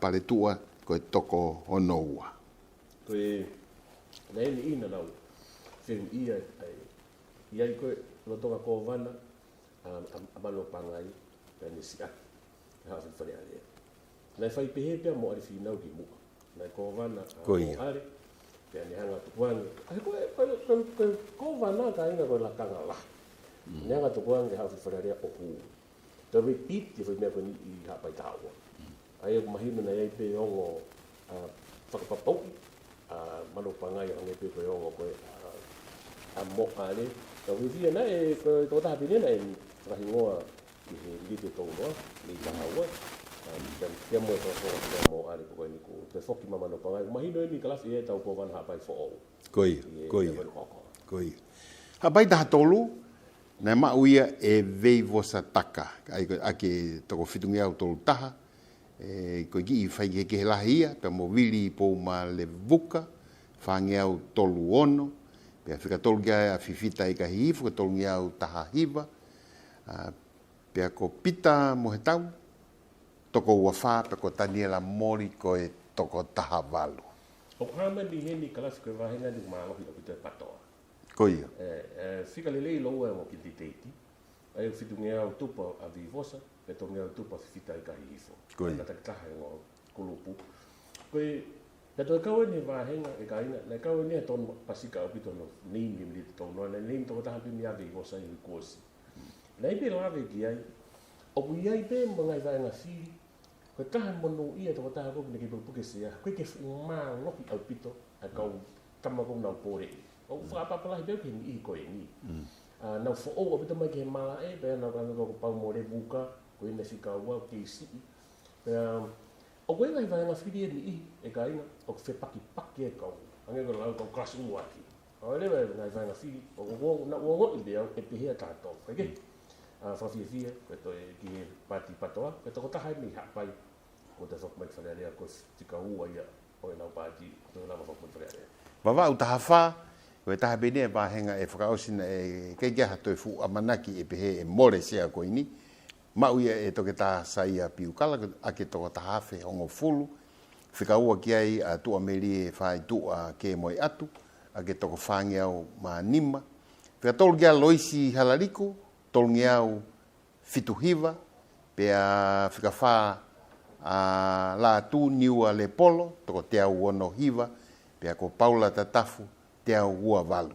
paletua ko toko onoua. Koe nei ni ina nau whehu ia iai koe no toka kōwana a mano pangai pea ni si aki. Haa FALEALEA. Nei whai pehe pea mo ari whinau ki mua. na ko vana Ko ia. ale pe ni hanga tukuang ai ko vana ka inga ko la kanga la ni hanga tukuang ke ha fifararia o hu to repeat te foi me ko ni I ha pai tawa ai ko mahina na ai pe ongo whakapapau manopangai o ngai pe ko ongo ko a mo ale to vivia na e ko ta pine na e rahingoa I li te tau noa ni tahaua dan kia mo to mo ale ko ni ko te foki mama no pangai mahino ni kalasi e tau ko van ha pai fo Koi. Ha pai taha tolu, na ma uia e veivosa taka. Ai ake toko fitungi au tolu taha, ko ki I whai ke he lahia, pe mo wili pou ma le vuka, whangi au tolu ono, pe a whika tolu kia a fifita I ka hiifu, ka tolu ngi au taha hiva, pe a ko pita mo he tau, toko ua wha, pe ko taniela mori ko e toko taha walu. o hama ni heni kalasi ko vahenga ni malohi o te patoa Ko ia. fika lelei loa mo ki titeiti ai fitungia o tupa a vivosa pe tongia o tupa fifita I ka hiifo Ko ia. na taktaha o kulupu koe na to kawe ni vahenga e ka ina na kawe ni ton pasika o pito no ni ni to no na ni to taha pini a vivosa I kosi na ipe lave ki ai o bui ai pe mga vahenga fili ko taha mono ia to taha ko ni ke puke sia ko ke ma loki au pito a kau tama ko na pore o fa pa pala be ke ni ko ni na fo o pito mai ke mala e pe na ko pa mo re buka ko ina fika wa ke si pe o ko ngai vai na fili ni e ka ina o fe paki paki e ko anga ko la ko crash mu aki o le ngai vai na fili o ko na o I be e pe he ta to ke fa fia ko to ki pati patoa ko to ta hai mi ha pai ko te sok mai FALEALEA ko tika ua ia o na pati to na fa ko FALEALEA Wawa u taha wha, ko e taha bene e pahenga e whakaosina e kei kia hato e fu amanaki e pehe e more sea ko ini. Mauia e toke taha saia piukala, ake toko taha whe hongo fulu. Whika ua ki ai a tua meri e whai tua ke moi atu, ake toko whangi au ma nima. Whika tolu kia loisi halariku, tolu ngi au fituhiva, pea whika wha la tu niua le polo, toko te au ono hiva, pea ko Paula Tatafu te au ua valu.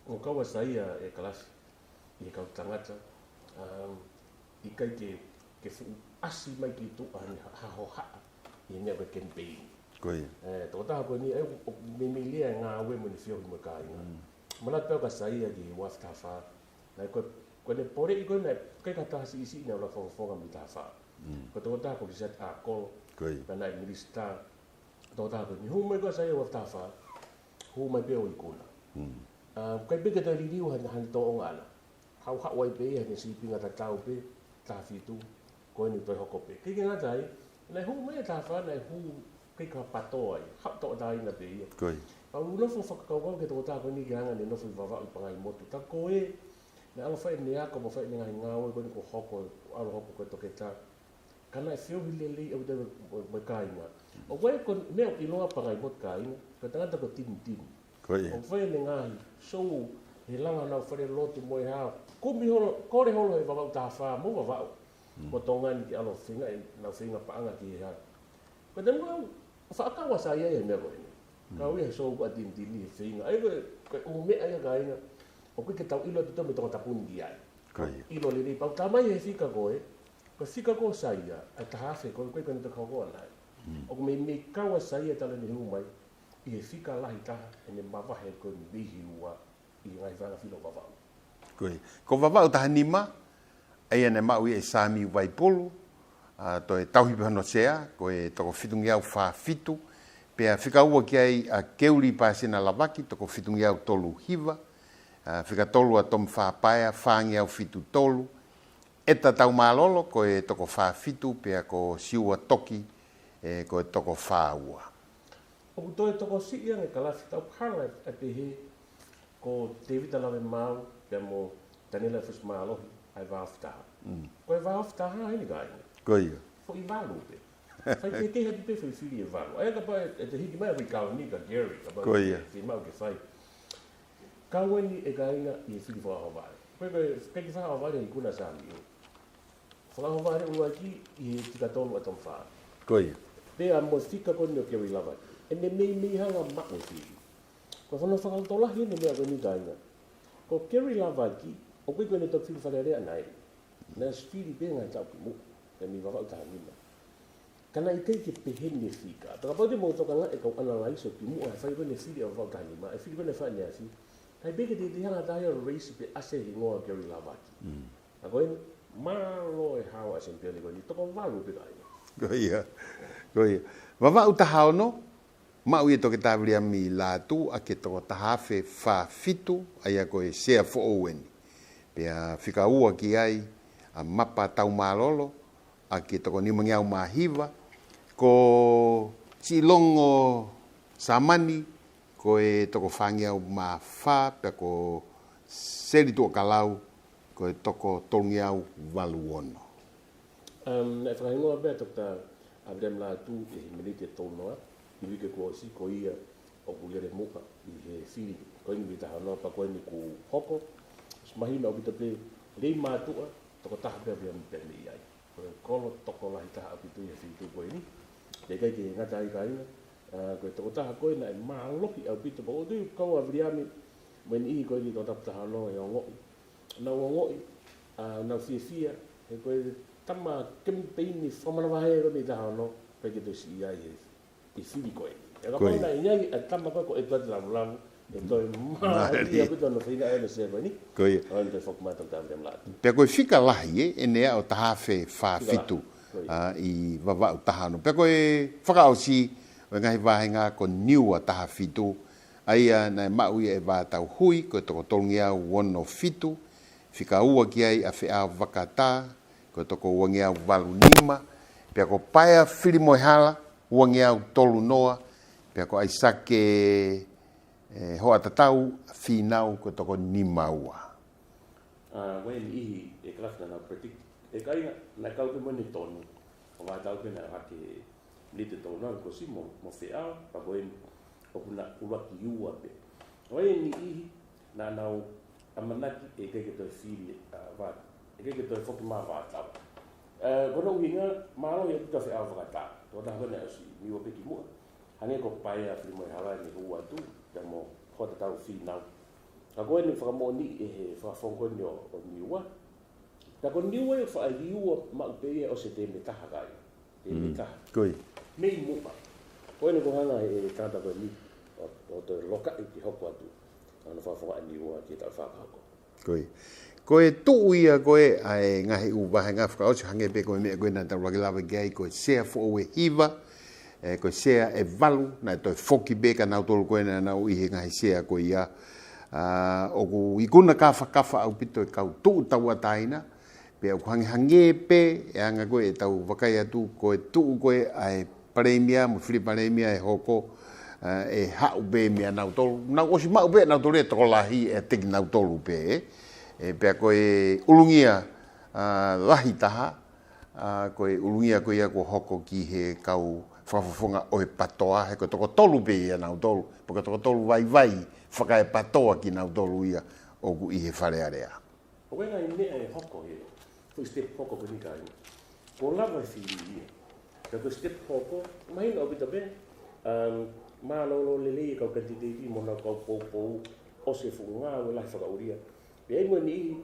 o kawa saia e kalasi I kau tangata I kai ke fu asi mai ki tu ani ha ho ha I ne ko campaign Koia. to ta ko ni e me me lia nga we mo ni fio mo ka ina mana pe ka saia ki wafta fa na ko ne pore I ko na kai ka ta si na la fo mi ta fa ko to ta ko set a ko Koia. na minister to ta ko ni hu me ko saia wafta fa hu mai pe o IKUNA kai pe ka ta liu han to ngala hau ha wai pe ni si pinga ta tau pe ta fitu ko ni to HOKO pe kai nga tai na hu mai ta fa na hu kai ka patoa ha to dai na pe Koia. au no fo ka ko ke to ta ko ni ga ni no fo va va pa ngai motu ta ko e na ala fa ni a ko mo fa ni ngai ngau ko ni ko HOKO ala HOKO ko to ke ta kana fio le o de mo kai nga o we ko me I loa pa ngai mot kai ka ta ta ko tin Koia. o foi ni ngai so he langa na fa lotu mo ha ko mi holo ko re holo e va ta fa mo va mo tonga ni alo finga na finga pa anga ki ha ko de mo fa ka wa sa ye me ko ni ka wi so ko tin ni finga ai ko o me ai ga ina o ko ke tau ilo to me to ta pun di ai Koia. ilo le ni pa ta mai e fika ko e ko fika ko sa ia a ta ha fe ko ko to ka ko na o me ka wa sa ia ta le ni hu mai I fika lahi taha e ne mawa he ko ni bihi ua I ngai whanga filo wawa. Koia. Ko wawa u taha nima, eia ne maui e sami waipolu, to e tauhi pehano sea, ko e toko fitungi au wha fitu, pea whika ua ki ai a keuri pāsena lawaki, toko fitungi au tolu hiva, whika tolu a tom wha paia, whangi au fitu tolu, eta tau malolo, ko e toko wha fitu, pea ko siua toki, ko e toko wha ua. O to e toko si ia nge kalafi tau pala e pehe ko TEVITA lawe mau pe mo tanila fus malohi ai waftaha. Ko e waftaha hini gai. Koia. Fo I walu pe. Fai ke te hati pe fai fili e walu. Ai ka pa e te hiki mai a wikau ni ka Gary. Koia. Fi mau ke fai. Kaweni e gaina I fili wha hawai. Koe ke wha hawai I kuna sami o. Wha hawai ua ki I tika tolu a tom wha. Koia. PEA mo fika ko no kiri lava. E me me hanga ma o fili. Ko fono whakatolahi ne mea koni kainga. Ko kiri lava ki, o koe kone tau fili whalearea nai. Nā fili pe ngai tau ki mo, e mi wawau taha nima. Kana i kei ke pehene fika. Taka pau te mo toka nga e kau analaiso ki mo e whai kone fili a wawau taha nima. E fili kone whai nea si. Hai beke te hanga tahi o reisi pe ase hi ngoa kiri lava ki. A koe malo e hawa asen pia ni koe ni toko walu pe kainga. Goia. Wawau taha ono, mau i toke tāwiri ami lātu a ke toko tahawhe whawhitu ai a koe sea fōweni. Pea whika ua ki ai a mapa tau mālolo a ke toko ni mangiau POHIVA ko silongo samani ko e toko whangiau mawha pea ko seri tua kalau ko e toko tongiau waluono. Nai whakahingoa bea tokta abdem la tu e menite taunoa i wike kua si ko ia o kuiere muka i he fili ko ingi taha noa pa koe ni ku HOKO smahina o bita pe rei mātua toko taha pia pia mi pia mi ai ko e kolo toko lahi taha apitu i he fili tu koe ni te kai ke ngata ai kaina ko e toko taha koe na e malohi au bita pa o tui kau a viriami mwen ihi koe ni toko taha noa e o ngoi na o ngoi na fia e koe tama kempeini whamana wahea koe ni taha no pe ke te si ai e fili koe. E ka pau na inyangi a tama koe ko e tuati lamu e toi maari a kuto no whina e na se koe ni. Koe. O ni te whakumata ta vrem latu. Pea koe whika lahi e nea o tahawhe whawhitu i wawau taha no. Pea koe whakaosi o ngahi wahenga ko niua taha whitu aia na mau e wātau hui ko toko tolngia wono whitu whika ua ki ai a whea wakata ko toko wangia walu nima pea ko paia whiri moe hala wangia tolu noa pea ko aisake hoa tatau whinau ko toko nima ua. Wai ni ihi e klafna na pretik e kainga na kau ke mani tonu o ngā tau ke na hake lite tonu ko si mo whea pa koe o kuna uraki iua pe. Wai ni ihi na nau amanaki e keke toi whiri wāt e keke toi whoki maa wātau. Kono uhinga mālo e kuta whea whakata. Tō taha kone asi miwa peki mua. Hange ko pai a whiri moe hawa ni hua tu ya mo hota tau whinau. Ka koe ni whakamoni e he whakawhongkoni o niua. Ta ko niua e whaaliua mau pēia o se te me taha kai. Te me taha. Koe. Mei mua. Koe ni ko hanga e tāta koe ni o te loka i ki hoko atu. Ana whawhonga a niua ki tau whakahoko. Koe. Koe tuu ia koe ai ngahi u wahenga whakaosi hange pe koe mea koe na tau rakilawa ki ai koe sea POHIVA. Koe sea e valu na toi foki beka nau tolu koe na nau ihe ngahi sea koe ia. O ku IKUNA KAFAKAFA au pito e kau tuu tau ataina. Pe au hange pe e anga koe e tau wakai atu koe tuu koe ai paremia, mo whiri paremia e HOKO e hau be mea nau tolu. Nau osi mau be nau tolu e toko LAHI e teki nau tolu pe pea koe ULUNGIA LAHI taha koe ULUNGIA koe ia ko HOKO ki he kau FAKAFOFONGA o he PTOA he koe toko tolu pe ia nau tolu. Poka toko tolu VAIVAI whaka e PTOA ki nau tolu ia o ku i he FALEALEA. O wenga i mea e HOKO he. Ko step HOKO ko nika ai. Ko lava whiri ia. Ka ko step HOKO, mahina o bita be, mālolo lele kau kantitei mona kau pou o se whunga o lai whakauria. Pe ai mua ni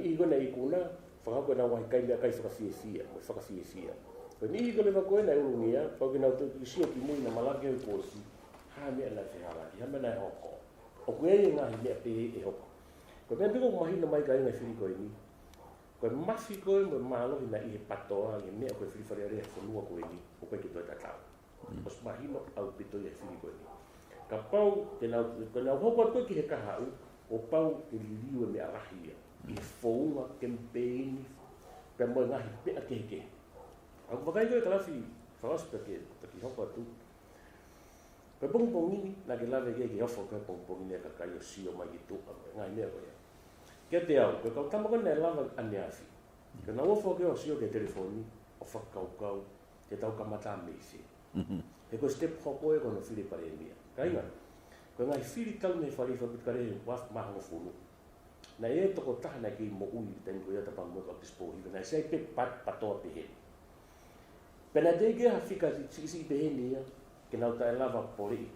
ihi kona IKUNA, whakako na wahi kai mea kai whakawhiawhia, mo whakawhiawhia. Ko ni ihi kona wakoe na ULUNGIA, pau ki nau tuki sio ki mui na malaki au kōsi, ha mea na whihalaki, ha mea na e HOKO. O koe e ngahi mea pe e HOKO. Ko mea piko mahina mai kai ngai whiri koe ni. Koe mafi koe mo mālohi na i he PTOA, i mea koe whiri wharearea whanua koe ni, o koe ki toi tatau. Os mahino au pito i whiri koe ni. Ka pau, te nau hoko atu ki he kahau, o pau te liliu e mea rahia. I whaunga, kempeini, pia moe ngahi pia keke. Ako wakai koe kalafi, whakaspa ki hoko atu. Koe pongpongini, na ke lawe ke hofo koe pongpongini e kakai o sio mai ki tuka, ngai mea koe. Kia te au, koe kau tamako nei lawa ane afi. Koe na uafo ke o sio ke telefoni, o whakaukau, ke tau kamata meisi. He koe step hoko e kono whiri pare mea. Kainga, koe ngai whiri tau nei whari whapikare waf mahanga fulu. Na e toko taha na ki mo ui tani koe ata pa mweka o POHIVA. Na sei pe PTOA pehe. Pena dege ha fika si behenia ke nau ta lava poli.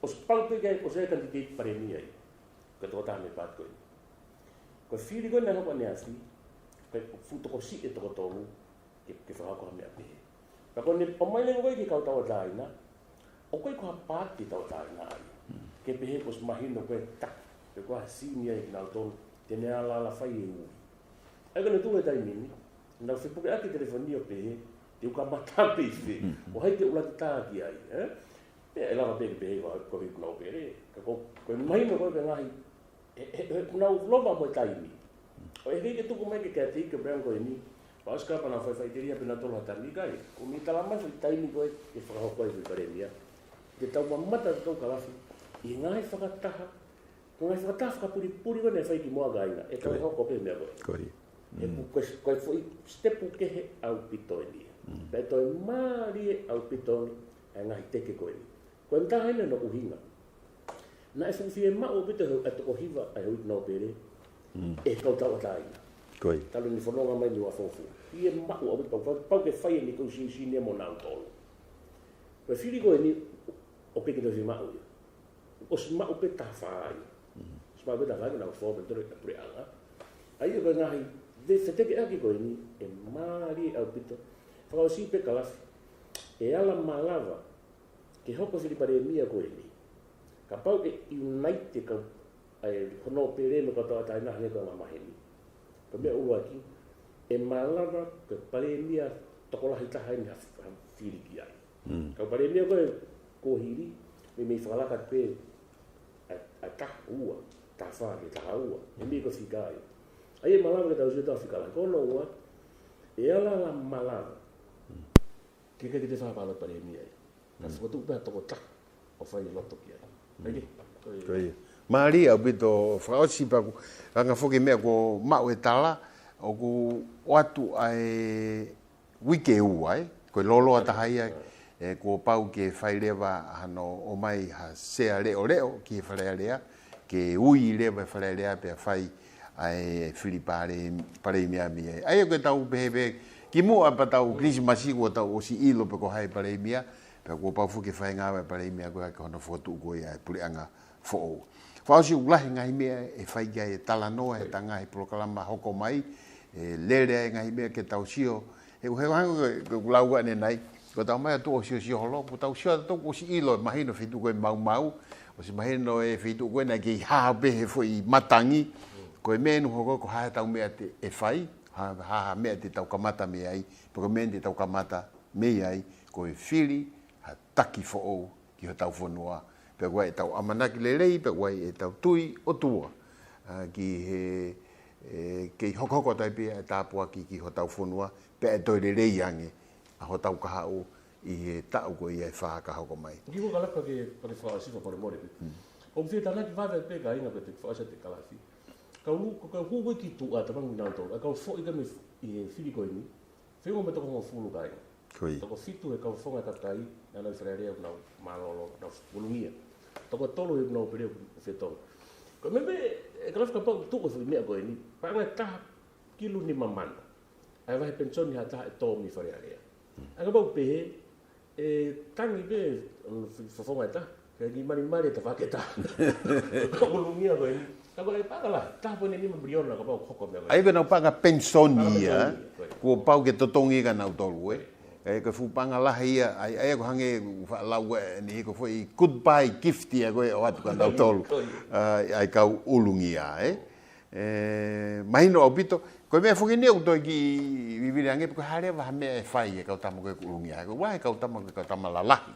Os palpe ga o se kan di premia. Ke to ta me pat ko. Ko fili ko na ko ne asi. Ko futo ko si e to tolu ke fa ko me ape. Pa ko ni pomai le ngoi ki ka ta wa na. O ko ko pati ta wa na. Ke pehe ko mahino ko ta. Ke ko si ni ai na tolu te ne ala la fai e. Ai ko ne tu e tai mini. Na se puke aki telefonia pehe te uka matape fe o hai te ula ta ki ai e la be be ko vi no pere ko mai no ko ngai na lova mo tai ni o e ke tu ko mai ke te ke branco ni pa ska pa na foi faiteria pena tola ta ni kai o mi tala mai tai ni ko e fa ko ko vi parelia te tau mata to ka lafi i ngai fa ta ko ngai fa ta fa puri ko ne fai ki mo ga ina e ko ko pe me ko e ko foi stepu ke he au pitoni pe to mari au pitoni e ngai teke ko ni ko nta hene no uhinga na e fufie ma o pito e to POHIVA ai hu no pere e ko ta wata ina ko talo ni fononga mai ni wa fofu ie ma o pa ke fai ni ko si ne mo na tolo ko fili ko ni o pe ke do ma o sma o pe ta fai sma be da ga na fo be to pre anga ai ko ngai de se te ke aki ko ni e mari au pito fa o si pe kala e ala malava ke hoko fili pare mia ko ni ka pau e unite ka ai hono pere no ka ta na ne ko ma maheni ko me u aki e malava ke pare mia to ko la hita hai na fili ki ai ka pare mia ko hiri me fala ka pe a ta ua ta fa ke ta ua e me ko fikai ai malava que tau ta ficar ko no wa e ala la malava que te fa para para mi ai na foto pa to ta o fai lo to kia ai ko mari a bito frausi pa anga foke me ko ma e tala o ku watu ai wike u ai ko lolo ata hai e ko pau ke fai leva ano o mai ha se ale o leo ki FALEALEA ke ui leva FALEALEA pe fai ai FILI pare mia mia ai ko tau bebe ki mo apa tau Christmas ko tau o si ilo pe ko hai pare mia pe ko pa fu ke fai nga pare mia ko ko no foto ko ia puli anga fo fa si ulahi ngai mia e fai ga e talano e tanga e proklama hoko mai e lere ngai mia ke tau sio e ko ko laua ne nai ko tau mai to sio holo ko tau sio to ko si ilo mahino fitu ko mau o si mahino e fitu ko na ki ha be foi matangi ko menu hoko ko ha tau me te e fai ha me te tau kamata me ai porque me te tau kamata me ai ko e fili ha taki fo o ki ho tau fonua pe wai tau amanaki lelei pe wai e tau tui o tua ki he ke hoko tai pe ta po ki ho tau fonua pe to lelei ange a ho tau ka o i he tau ko i e fa ka hoko mai ki ko kala ke pare fa si for more o fi ta na ki va pe ga ina pe te fa se te kala fi ka hu ki tu a tamang na to ka fo i ka me i fili ko ni fe mo to ko fulu ka ina koi to ko fitu e ka fonga ta tai na na FALEALEA na malolo na ULUNGIA to ko tolo e no pere fe to ko me e ka fa pa tu ko fi me ko ni pa na ta kilu ni mamana ai vai pension ni hata to mi FALEALEA aga ba pe e tangi be fo fonga ta ke ni mari ta fa ke ta ko ULUNGIA ko ni Agora ele paga lá, tá bom nem embrião na capa hoko me. Aí que não paga pensonia, ko pau ke totongi ka na utolu e ko fu panga LAHI ai ko hange la ni ko foi goodbye gift e ko o atu ka na utolu ai ka ULUNGIA mai no opito ko me fu ni uto ki vivir ange ko hare va me fai e ka tamo ko ULUNGIA ko wa ka tamo ko tamo LAHI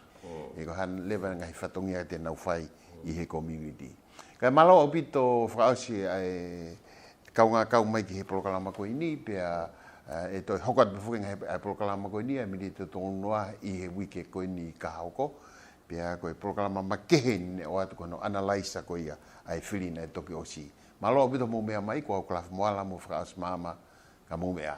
e ko han leva ngai fatongia te na fai i he community. Kai malo opito frausi ai kau mai ki he proklama ko ini pe e to hokot befuking he proklama ko ini mi te tonua i he wike ko ini ka hoko pe ko proklama makehen o atu kono analyze ko ia ai FILI na toki osi malo opito mo mea mai ko klaf moala mo fraus mama ka mo mea